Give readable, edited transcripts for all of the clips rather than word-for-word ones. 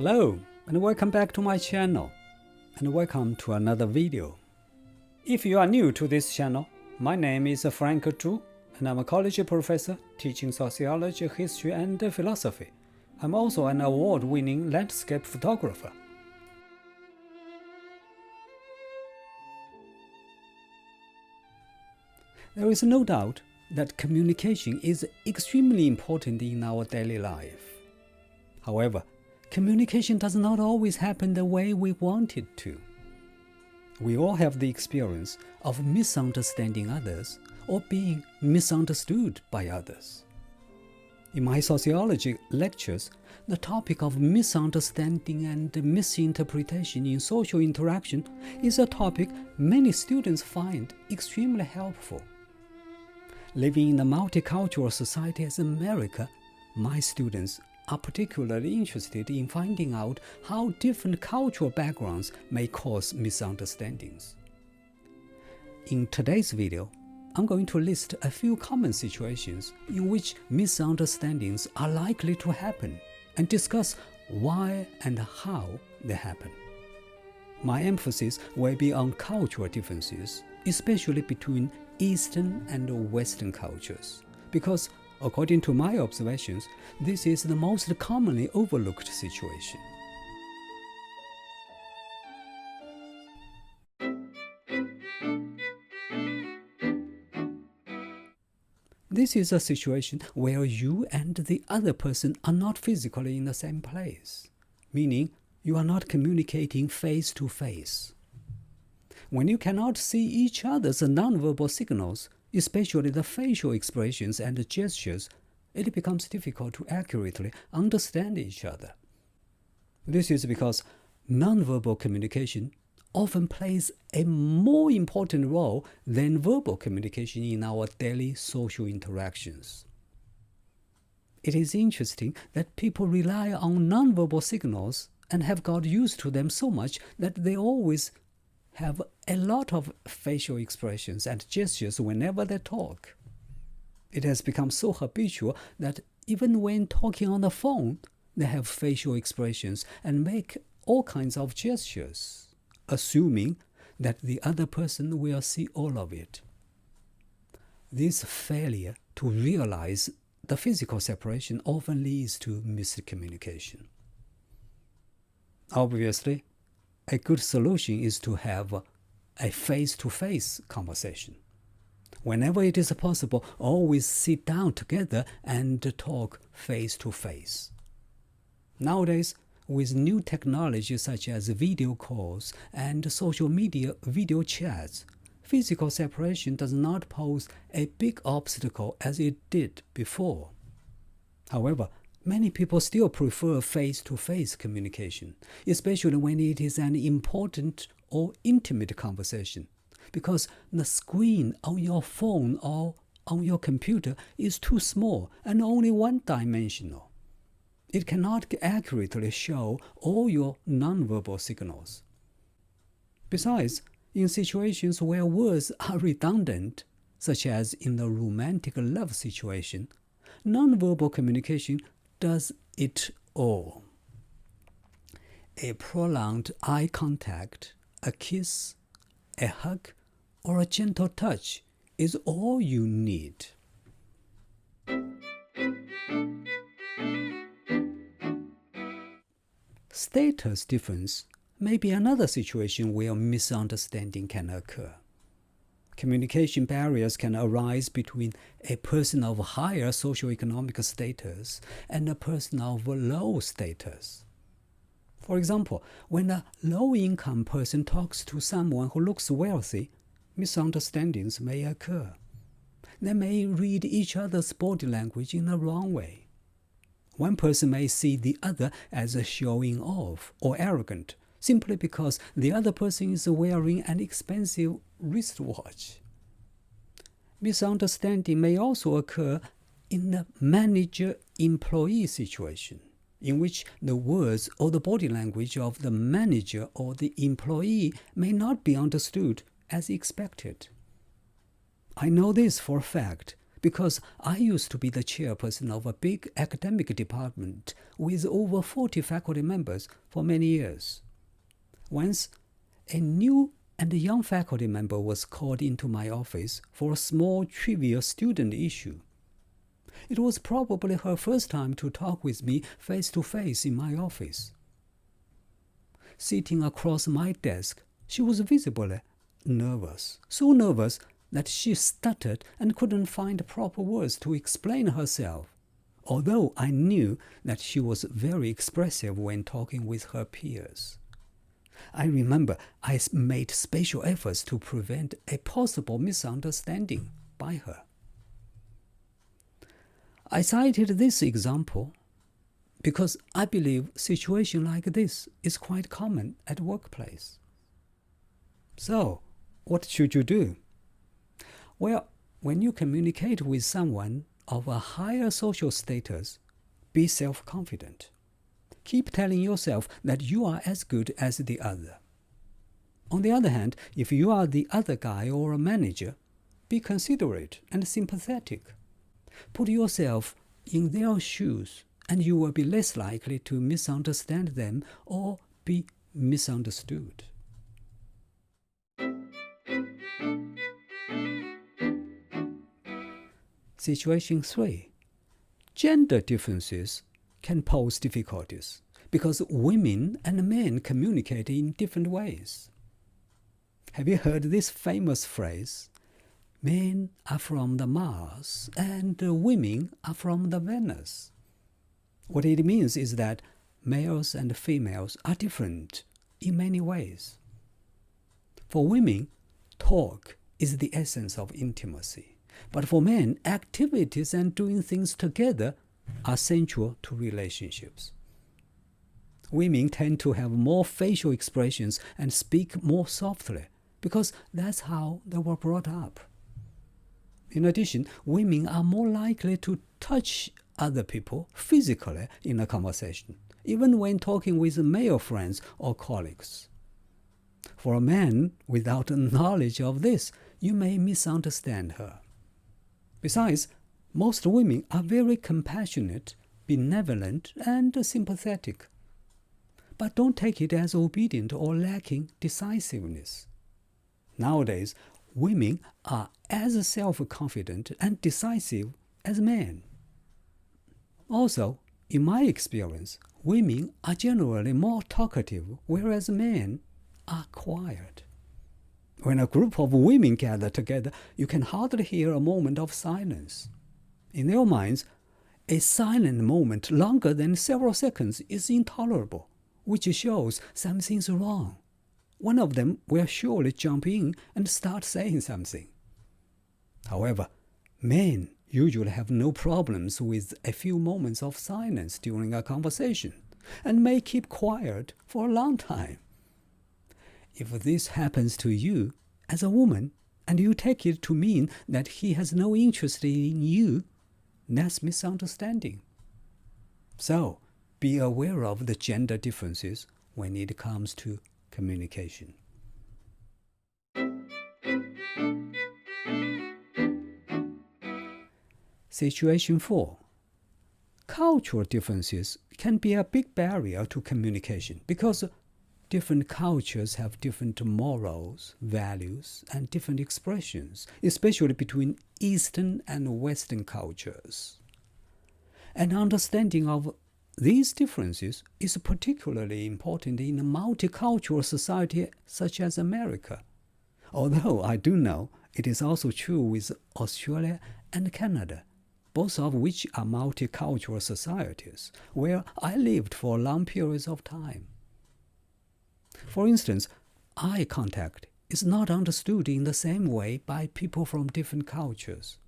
Hello and welcome back to my channel, and welcome to another video. If you are new to this channel, my name is Frank Zhu, and I'm a college professor teaching sociology, history, and philosophy. I'm also an award-winning landscape photographer. There is no doubt that communication is extremely important in our daily life. However, communication does not always happen the way we want it to. We all have the experience of misunderstanding others or being misunderstood by others. In my sociology lectures, the topic of misunderstanding and misinterpretation in social interaction is a topic many students find extremely helpful. Living in a multicultural society as America, my students are particularly interested in finding out how different cultural backgrounds may cause misunderstandings. In today's video, I'm going to list a few common situations in which misunderstandings are likely to happen and discuss why and how they happen. My emphasis will be on cultural differences, especially between Eastern and Western cultures, because according to my observations, this is the most commonly overlooked situation. This is a situation where you and the other person are not physically in the same place, meaning you are not communicating face to face. When you cannot see each other's nonverbal signals, especially the facial expressions and gestures, it becomes difficult to accurately understand each other. This is because nonverbal communication often plays a more important role than verbal communication in our daily social interactions. It is interesting that people rely on nonverbal signals and have got used to them so much that they always have a lot of facial expressions and gestures whenever they talk. It has become so habitual that even when talking on the phone, they have facial expressions and make all kinds of gestures, assuming that the other person will see all of it. This failure to realize the physical separation often leads to miscommunication. Obviously, a good solution is to have a face-to-face conversation. Whenever it is possible, always sit down together and talk face-to-face. Nowadays, with new technologies such as video calls and social media video chats, physical separation does not pose a big obstacle as it did before. However, many people still prefer face-to-face communication, especially when it is an important or intimate conversation, because the screen on your phone or on your computer is too small and only one-dimensional. It cannot accurately show all your nonverbal signals. Besides, in situations where words are redundant, such as in the romantic love situation, nonverbal communication does it all. A prolonged eye contact, a kiss, a hug, or a gentle touch is all you need. Status difference may be another situation where misunderstanding can occur. Communication barriers can arise between a person of higher socioeconomic status and a person of low status. For example, when a low-income person talks to someone who looks wealthy, misunderstandings may occur. They may read each other's body language in the wrong way. One person may see the other as showing off or arrogant, simply because the other person is wearing an expensive wristwatch. Misunderstanding may also occur in the manager-employee situation, in which the words or the body language of the manager or the employee may not be understood as expected. I know this for a fact because I used to be the chairperson of a big academic department with over 40 faculty members for many years. Once, a new and young faculty member was called into my office for a small trivial student issue. It was probably her first time to talk with me face to face in my office. Sitting across my desk, she was visibly nervous, so nervous that she stuttered and couldn't find proper words to explain herself, although I knew that she was very expressive when talking with her peers. I remember I made special efforts to prevent a possible misunderstanding by her. I cited this example because I believe a situation like this is quite common at workplace. So, what should you do? Well, when you communicate with someone of a higher social status, be self-confident. Keep telling yourself that you are as good as the other. On the other hand, if you are the other guy or a manager, be considerate and sympathetic. Put yourself in their shoes, and you will be less likely to misunderstand them or be misunderstood. Situation 3. Gender differences can pose difficulties because women and men communicate in different ways. Have you heard this famous phrase, "Men are from the Mars and women are from the Venus"? What it means is that males and females are different in many ways. For women, talk is the essence of intimacy. But for men, activities and doing things together are central to relationships. Women tend to have more facial expressions and speak more softly because that's how they were brought up. In addition, women are more likely to touch other people physically in a conversation, even when talking with male friends or colleagues. For a man without knowledge of this, you may misunderstand her. Besides, most women are very compassionate, benevolent, and sympathetic. But don't take it as obedient or lacking decisiveness. Nowadays, women are as self-confident and decisive as men. Also, in my experience, women are generally more talkative, whereas men are quiet. When a group of women gather together, you can hardly hear a moment of silence. In their minds, a silent moment longer than several seconds is intolerable, which shows something's wrong. One of them will surely jump in and start saying something. However, men usually have no problems with a few moments of silence during a conversation, and may keep quiet for a long time. If this happens to you as a woman, and you take it to mean that he has no interest in you, that's misunderstanding. So, be aware of the gender differences when it comes to communication. Situation 4. Cultural differences can be a big barrier to communication because different cultures have different morals, values, and different expressions, especially between Eastern and Western cultures. An understanding of these differences is particularly important in a multicultural society such as America, although I do know it is also true with Australia and Canada, both of which are multicultural societies, where I lived for long periods of time. For instance, eye contact is not understood in the same way by people from different cultures.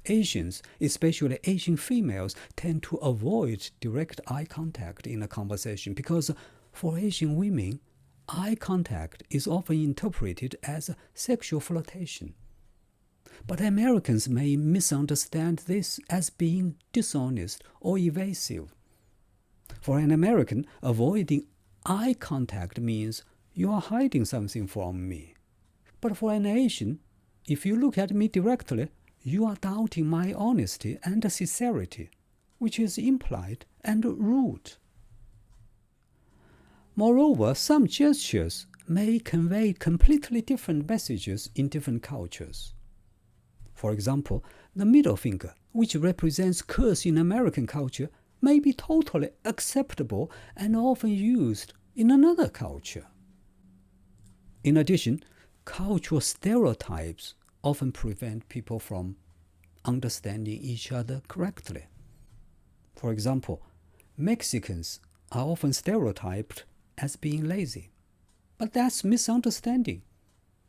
Asians, especially Asian females, tend to avoid direct eye contact in a conversation because for Asian women, eye contact is often interpreted as sexual flirtation. But Americans may misunderstand this as being dishonest or evasive. For an American, avoiding eye contact means you are hiding something from me. But for an Asian, if you look at me directly, you are doubting my honesty and sincerity, which is implied and rude. Moreover, some gestures may convey completely different messages in different cultures. For example, the middle finger, which represents curse in American culture, may be totally acceptable and often used in another culture. In addition, cultural stereotypes often prevent people from understanding each other correctly. For example, Mexicans are often stereotyped as being lazy, but that's misunderstanding.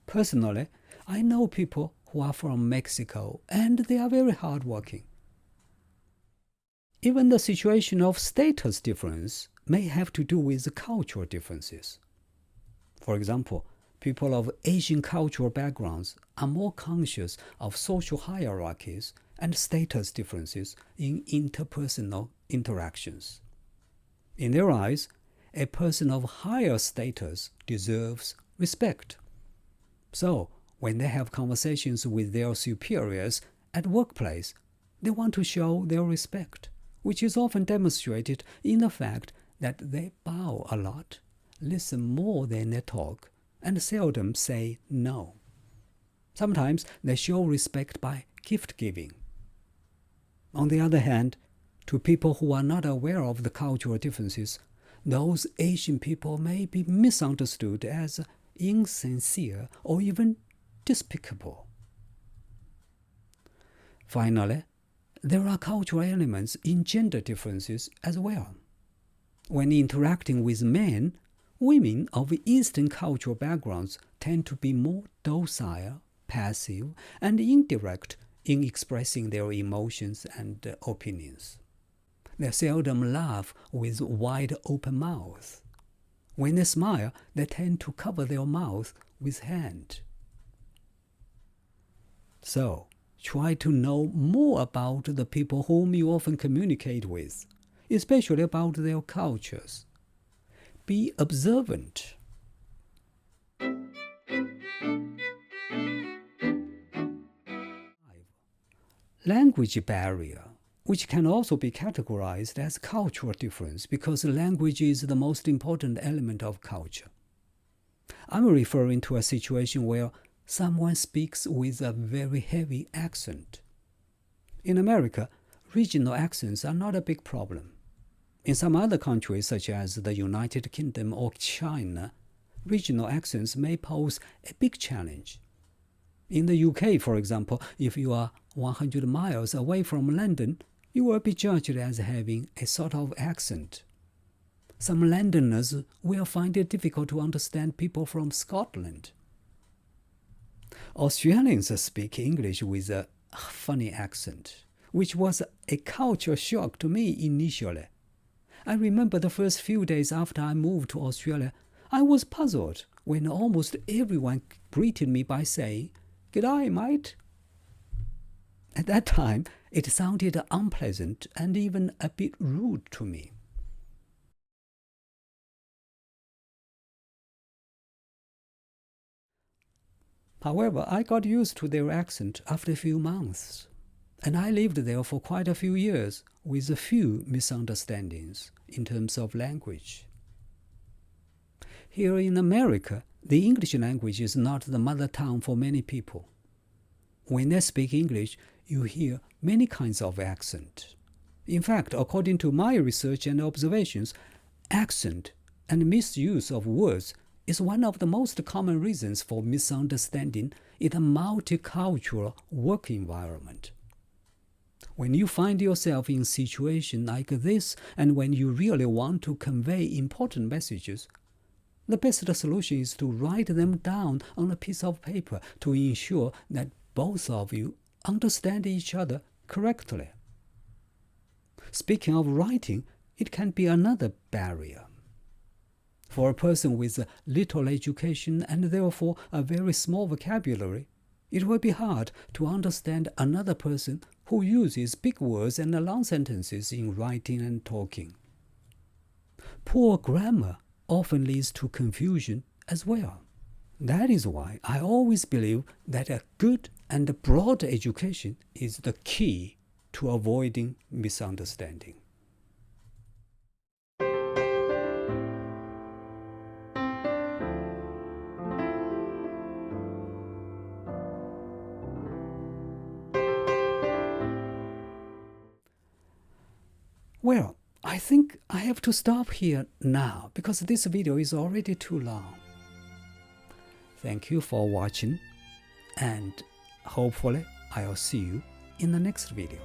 Personally, I know people who are from Mexico and they are very hardworking. Even the situation of status difference may have to do with cultural differences. For example, people of Asian cultural backgrounds are more conscious of social hierarchies and status differences in interpersonal interactions. In their eyes, a person of higher status deserves respect. So, when they have conversations with their superiors at workplace, they want to show their respect, which is often demonstrated in the fact that they bow a lot, listen more than they talk, and seldom say no. Sometimes they show respect by gift giving. On the other hand, to people who are not aware of the cultural differences, those Asian people may be misunderstood as insincere or even despicable. Finally, there are cultural elements in gender differences as well. When interacting with men, women of Eastern cultural backgrounds tend to be more docile, passive, and indirect in expressing their emotions and opinions. They seldom laugh with wide open mouths. When they smile, they tend to cover their mouth with hand. So, try to know more about the people whom you often communicate with, especially about their cultures. Be observant. Language barrier, which can also be categorized as cultural difference because language is the most important element of culture. I'm referring to a situation where someone speaks with a very heavy accent. In America, regional accents are not a big problem. In some other countries, such as the United Kingdom or China, regional accents may pose a big challenge. In the UK, for example, if you are 100 miles away from London, you will be judged as having a sort of accent. Some Londoners will find it difficult to understand people from Scotland. Australians speak English with a funny accent, which was a culture shock to me initially. I remember the first few days after I moved to Australia, I was puzzled when almost everyone greeted me by saying, "G'day, mate." At that time, it sounded unpleasant and even a bit rude to me. However, I got used to their accent after a few months, and I lived there for quite a few years with a few misunderstandings in terms of language. Here in America, the English language is not the mother tongue for many people. When they speak English, you hear many kinds of accent. In fact, according to my research and observations, accent and misuse of words is one of the most common reasons for misunderstanding in a multicultural work environment. When you find yourself in a situation like this, and when you really want to convey important messages, the best solution is to write them down on a piece of paper to ensure that both of you understand each other correctly. Speaking of writing, it can be another barrier. For a person with little education and therefore a very small vocabulary, it will be hard to understand another person who uses big words and long sentences in writing and talking. Poor grammar often leads to confusion as well. That is why I always believe that a good and broad education is the key to avoiding misunderstanding. Well, I think I have to stop here now because this video is already too long. Thank you for watching, and hopefully I'll see you in the next video.